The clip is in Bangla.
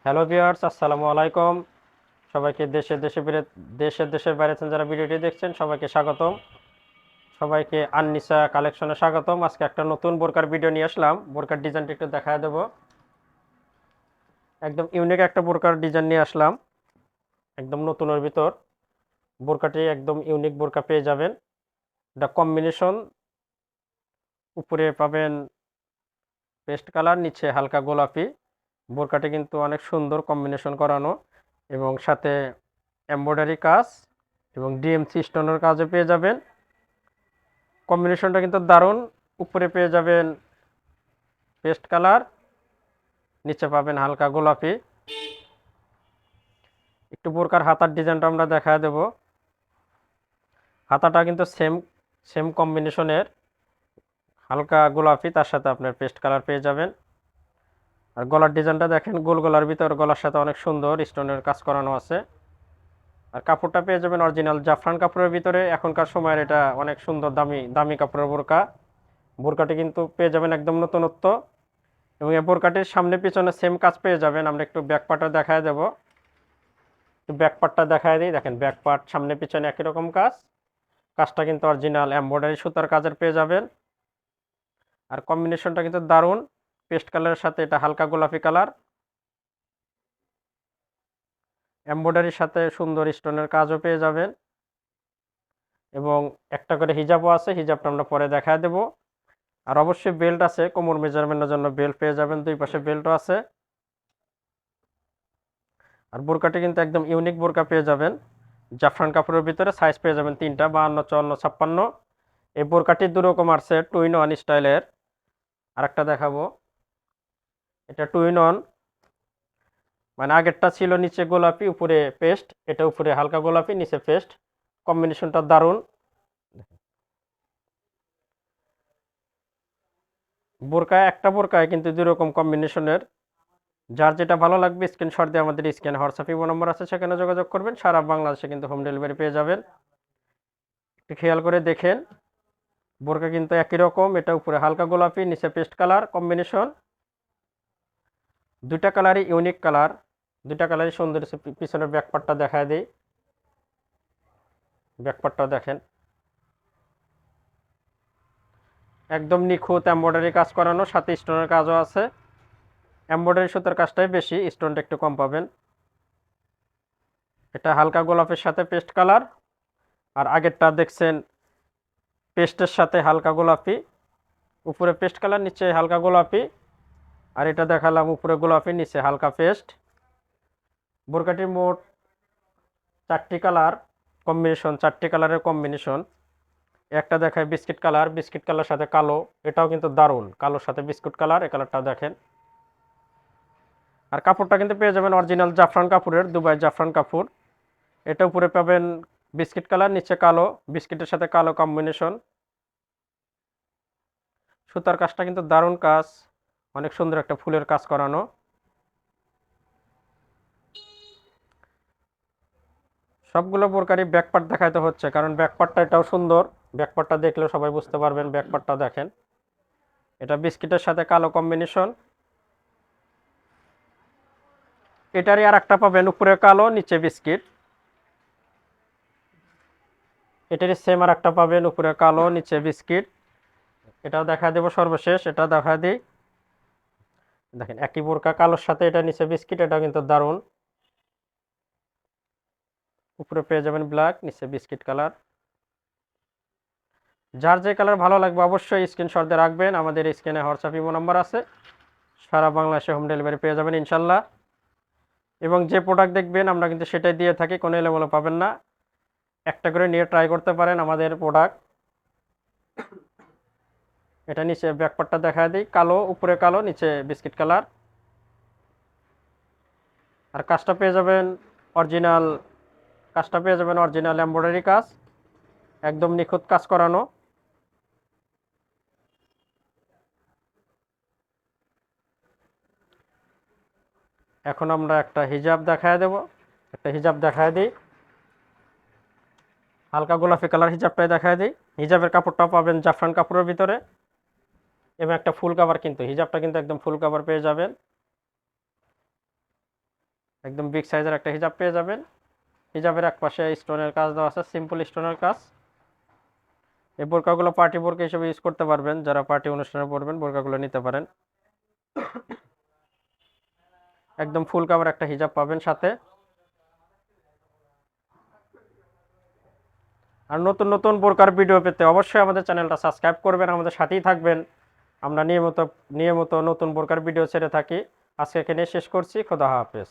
হ্যালো ভিউয়ার্স, আসসালামু আলাইকুম। সবাইকে দেশের বাইরে থেকে যারা ভিডিওটি দেখছেন সবাইকে স্বাগতম। সবাইকে আননিসা কালেকশনে স্বাগতম। আজকে একটা নতুন বোরকার ভিডিও নিয়ে আসলাম। বোরকার ডিজাইনটা একটু দেখায় দেবো। একদম ইউনিক একটা বোরকার ডিজাইন নিয়ে আসলাম, একদম নতুনের ভিতর। বোরকাটি একদম ইউনিক বোরকা পেয়ে যাবেন। এটা কম্বিনেশন, উপরে পাবেন পেস্ট কালার, নিচে হালকা গোলাপি। বোরকাটি কিন্তু অনেক সুন্দর কম্বিনেশন করানো, এবং সাথে এমব্রয়ডারি কাজ এবং ডিএমসি স্টোনের কাজও পেয়ে যাবেন। কম্বিনেশনটা কিন্তু দারুণ। উপরে পেয়ে যাবেন পেস্ট কালার, নিচে পাবেন হালকা গোলাপি। একটু বোরকার হাতার ডিজাইনটা আমরা দেখা দেব। হাতাটা কিন্তু সেম সেম কম্বিনেশনের, হালকা গোলাপি, তার সাথে আপনার পেস্ট কালার পেয়ে যাবেন। আর গলার ডিজাইনটা দেখেন, গোল গলার ভিতর গলার সাথে অনেক সুন্দর স্টোনের কাজ করানো আছে। আর কাপড়টা পেয়ে যাবেন অরিজিনাল জাফরান কাপড়ের ভিতরে। এখনকার সময়ের এটা অনেক সুন্দর দামি দামি কাপড়ের বোরকা। বোরকাটি কিন্তু পেয়ে যাবেন একদম নতুনত্ব, এবং এই বোরকাটির সামনে পিছনে সেম কাজ পেয়ে যাবেন। আমরা একটু ব্যাক পার্টটা দেখায় দেব। একটু ব্যাক পার্টটা দেখায় দিই। দেখেন, ব্যাক পার্ট সামনে পিছনে একই রকম কাজ। কাজটা কিন্তু অরিজিনাল এমব্রয়ডারি সুতার কাজের পেয়ে যাবেন। আর কম্বিনেশনটা কিন্তু দারুণ। পেস্ট কালারের সাথে এটা হালকা গোলাপি কালার, এমব্রয়ডারির সাথে সুন্দর স্টোনের কাজও পেয়ে যাবেন। এবং একটা করে হিজাবও আছে, হিজাবটা আমরা পরে দেখায় দেব। আর অবশ্যই বেল্ট আছে, কোমর মেজারমেন্টের জন্য বেল্ট পেয়ে যাবেন, দুই পাশে বেল্টও আছে। আর বোরকাটি কিন্তু একদম ইউনিক বোরকা পেয়ে যাবেন। জাফরান কাপড়ের ভিতরে সাইজ পেয়ে যাবেন তিনটা, 52, 54, 56। এই বোরকাটি দুরকম আছে, টু ইন ওয়ান স্টাইলের। আর একটা দেখাবো, এটা টু ইন ওয়ান, মানে আগেরটা ছিল নিচে গোলাপি উপরে পেস্ট, এটা উপরে হালকা গোলাপি নিচে পেস্ট। কম্বিনেশনটা দারুণ। একটা বোরকায় কিন্তু দুই রকম কম্বিনেশনের। যার যেটা ভালো লাগবে স্ক্রিনশট দিয়ে আমাদের স্ক্যান হোয়াটসঅ্যাপ ইমো নম্বর আছে, সেখানে যোগাযোগ করবেন। সারা বাংলাদেশে কিন্তু হোম ডেলিভারি পেয়ে যাবেন। একটু খেয়াল করে দেখেন, বোরকা কিন্তু একই রকম। এটা উপরে হালকা গোলাপি নিচে পেস্ট কালার কম্বিনেশন। দুইটা কালারই ইউনিক কালার, দুইটা কালারই সুন্দর। পিছনের ব্যাকপার্টটা দেখায় দিই। ব্যাকপার্টটা দেখেন, একদম নিখুঁত এমব্রয়ডারি কাজ করানো, সাথে স্টোনের কাজও আছে। এমব্রয়ডারি সুতার কাজটাই বেশি, স্টোনটা একটু কম পাবেন। এটা হালকা গোলাপের সাথে পেস্ট কালার। আর আগেরটা দেখছেন পেস্টের সাথে হালকা গোলাপি, উপরে পেস্ট কালার নিচে হালকা গোলাপি। আর এটা দেখালাম উপরে গোলাপি নিচে হালকা পেস্ট। বোরকাটির মোট চারটি কালার কম্বিনেশন, চারটি কালারের কম্বিনেশন। একটা দেখায় বিস্কিট কালার, বিস্কিট কালার সাথে কালো, এটাও কিন্তু দারুণ। কালোর সাথে বিস্কুট কালার, এই কালারটা দেখেন। আর কাপড়টা কিন্তু পেয়ে যাবেন অরিজিনাল জাফরান কাপড়ের, দুবাই জাফরান কাপড়। এটা উপরে পাবেন বিস্কিট কালার নিচে কালো, বিস্কিটের সাথে কালো কম্বিনেশন। সুতার কাজটা কিন্তু দারুণ কাজ, অনেক সুন্দর একটা ফুলের কাজ করানো। সবগুলো বোরকারই ব্যাকপার্ট দেখাইতে হচ্ছে, কারণ ব্যাকপার্টটা এটাও সুন্দর। ব্যাকপার্টটা দেখলে সবাই বুঝতে পারবেন। ব্যাকপার্টটা দেখেন, এটা বিস্কিটের সাথে কালো কম্বিনেশন। এটারই আর একটা পাবেন উপরে কালো নিচে বিস্কিট। এটারই সেম আর একটা পাবেন উপরে কালো নিচে বিস্কিট। এটাও দেখা দেবো সর্বশেষ, এটা দেখা দিই। দেখেন, একই বোরকা, কালোর সাথে এটা নিচে বিস্কিট, এটা কিন্তু দারুণ। উপরে পেয়ে যাবেন ব্ল্যাক, নিচে বিস্কিট কালার। যার যে কালার ভালো লাগবে অবশ্যই স্ক্রিনশট দিয়ে রাখবেন। আমাদের স্ক্রিনে হোয়াটসঅ্যাপ ইমো নাম্বার আছে, সারা বাংলাদেশে হোম ডেলিভারি পেয়ে যাবেন ইনশাল্লাহ। এবং যে প্রোডাক্ট দেখবেন আমরা কিন্তু সেটাই দিয়ে থাকি, কোনো এলোমেলো পাবেন না। একটা করে নিয়ে ট্রাই করতে পারেন আমাদের প্রোডাক্ট। এটা নিচে ব্যাকপার্টটা দেখা দিই, কালো উপরে কালো নিচে বিস্কিট কালার। আর কাজটা পেয়ে যাবেন অরিজিনাল, কাজটা পেয়ে যাবেন অরিজিনাল এমব্রয়ডারি কাজ, একদম নিখুঁত কাজ করানো। এখন আমরা একটা হিজাব দেখায় দেব, একটা হিজাব দেখায় দিই। হালকা গোলাপি কালার হিজাবটাই দেখায় দিই। হিজাবের কাপড়টাও পাবেন জাফরান কাপড়ের ভিতরে, এবং একটা ফুল কাভার, কিন্তু হিজাবটা কিন্তু একদম ফুল কাভার পেয়ে যাবেন। একদম বিগ সাইজের একটা হিজাব পেয়ে যাবেন। হিজাবের এক পাশে স্টোনের কাজ দেওয়া আছে, সিম্পল স্টোনের কাজ। এই বোরকাগুলো পার্টি বোরকা হিসেবে ইউজ করতে পারবেন, যারা পার্টি অনুষ্ঠানে পরবেন বোরকাগুলো নিতে পারেন। একদম ফুল কাভার একটা হিজাব পাবেন সাথে। আর নতুন নতুন বোরকার ভিডিও পেতে অবশ্যই আমাদের চ্যানেলটা সাবস্ক্রাইব করবেন, আমাদের সাথেই থাকবেন। আমরা নিয়মিত নিয়মিত নতুন বোরকার ভিডিও ছেড়ে থাকি। আজকে এখানে শেষ করছি। খোদা হাফেজ।